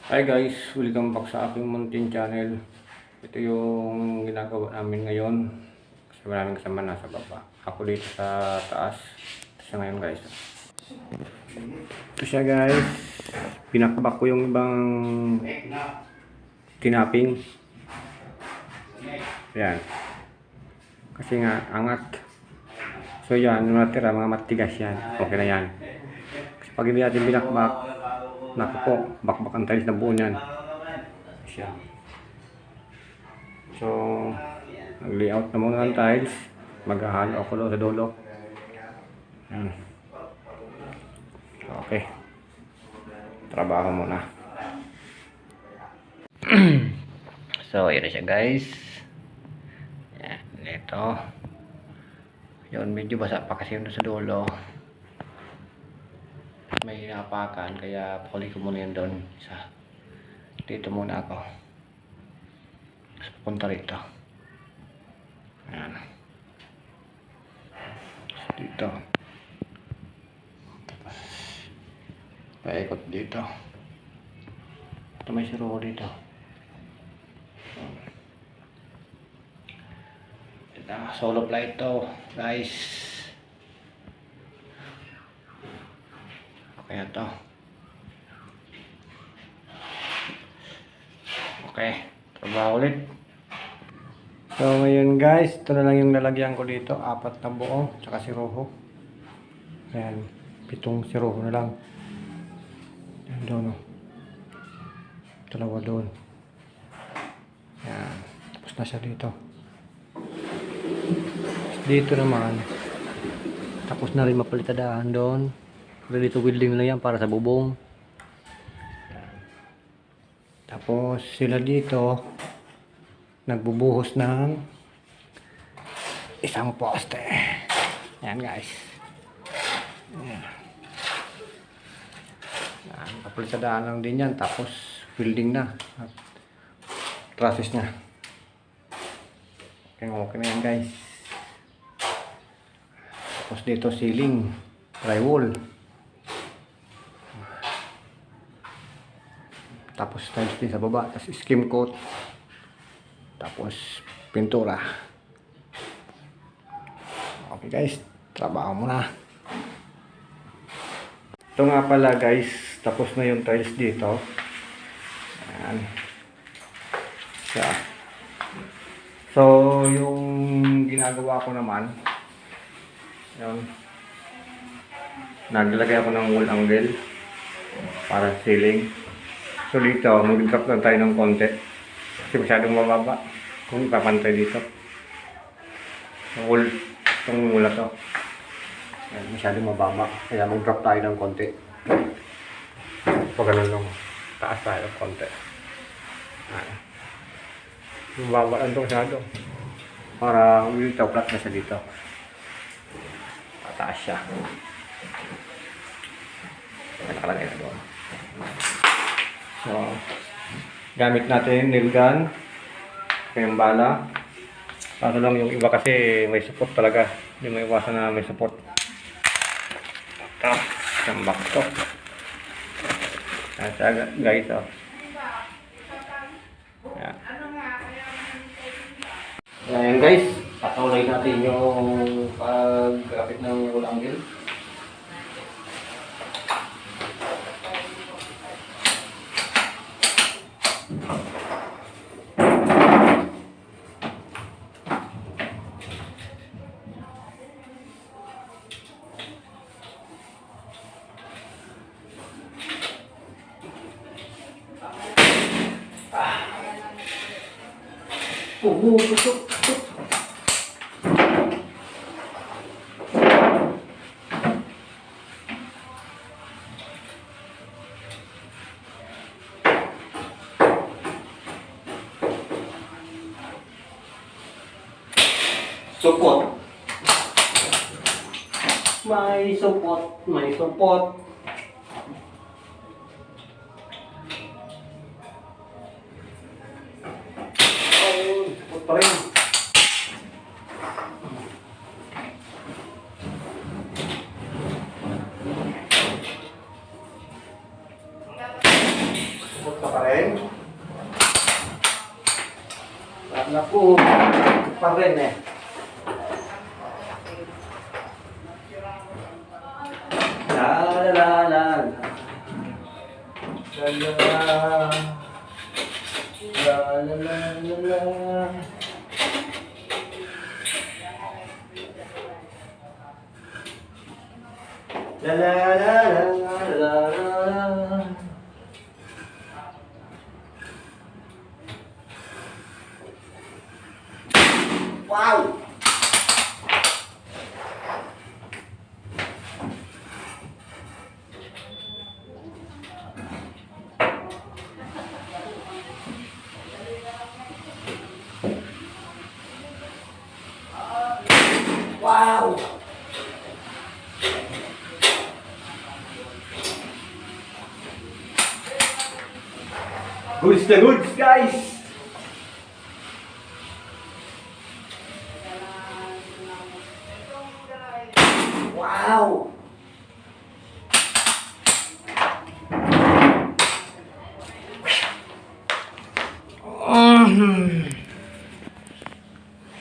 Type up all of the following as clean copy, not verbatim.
Hi guys, welcome back sa aking mountain channel. Ito yung ginagawa namin ngayon. Kasi maraming kasama nasa baba. Ako dito sa taas. Ito siya ngayon guys. Ito siya guys. Pinakbak ko yung ibang tinaping. Yan. Kasi nga, angat. So yan, yung natira, mga matigas yan. Okay na yan. Kasi pag hindi natin binakbak, naku po, bakbak ang tiles na buo niyan. Siya. So, nag-layout na muna ng tiles. Maghahalo ako doon sa dulo. Yan. Okay. Trabaho muna. So, ito siya guys. Yan. Ito. Yun, medyo basa pa kasi yun sa dulo. May napakan, kaya pakuli ko muna yun doon. Dito muna ako. Tapos pupunta rito. Ayan. Dito. Tapos paikot dito. Ito may siro dito. Ito, solo flight to guys. Kaya to. Okay, trabaho ulit. So ngayon guys, ito na lang yung lalagyan ko dito. 4 na buo, tsaka si Roho. Ayan, 7 si Roho na lang. Ayan doon o. Dalawa doon. Ayan, tapos na siya dito. Dito naman, tapos na rin mapalitadahan doon. Dito welding na yan para sa bubong. Tapos sila dito nagbubuhos ng isang poste. Ayan guys. Ayan. Kapalitadaan lang din yan. Tapos welding na. At process na. Okay na yan guys. Tapos dito ceiling, drywall. Tapos tiles din sa baba, tapos skim coat, tapos pintura. Okay guys, trabaho muna. Ito nga pala guys, tapos na yung tiles dito. Ayan. So yung ginagawa ko naman, yun, naglagay ako ng wall angle para ceiling. So dito, mag-drop lang tayo ng konti. Kasi masyadong mababa. Kung ipapantay dito. Itong mula to. Ayan, masyadong mababa. Kaya mag-drop tayo ng konti. Pag ganun lang. Taas tayo ng konti. Ayan. Mababa lang ito masyado. Para dito, flat na siya dito. Pataas siya. Nakalagay na doon. So, gamit natin nail gun, yung bala. Kaso lang yung iba kasi may support talaga. Hindi may iwasan na may support. Ito, isang box to. Guys, oh. Ayan guys, patuloy natin yung pag-graphic ng wall angle. Pusok. Support. May support. Oh, support pa rin. pa rin. Naku, pa rin eh. La la la la la. La la la la la la. La la la la la la. Wow! Wow! Goods na goods, guys! Wow!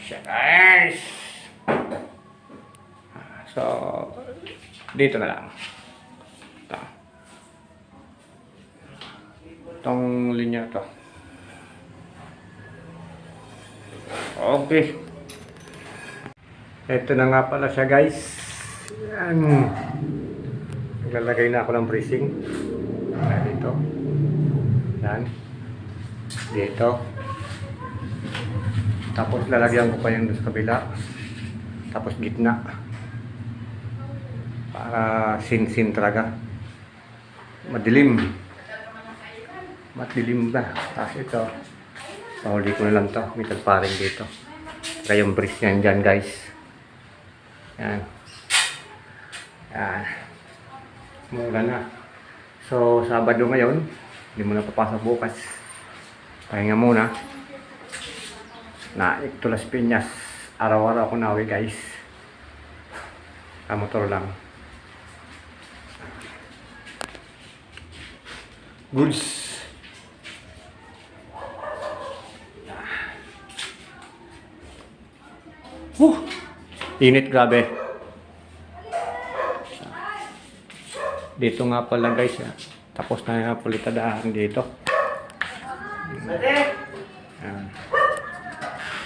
Siya, guys! So, dito na lang. Ito. Itong linya to. Okay. Ito na nga pala siya, guys. Yan. Naglalagay na ako ng bracing. Dito. Yan. Dito. Tapos lalagyan ko pa yung sa kabila. Tapos gitna. Para sin-sin talaga. Madilim. Madilim ba? Tapos ito. Pahuli ko na lang to. May tagparing dito. Kaya yung brace niyan dyan, guys. Yan. Yan. Mula na. So, Sabado ngayon. Hindi mo na papasok bukas. Pahinga muna. Na to Las Piñas. Araw-araw ako nawi, guys. Motor lang. Goods. Init, grabe. Dito nga pala, guys. Tapos na yung pulitadahan dito. Ayan.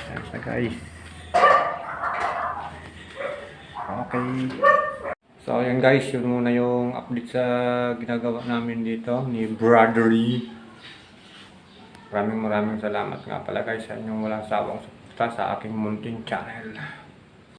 Ayan siya, guys. Okay. So, ayan, guys. Yun muna yung update sa ginagawa namin dito ni Brotherly. Maraming salamat nga pala, guys, sa inyong walang sawang suporta sa aking munting channel.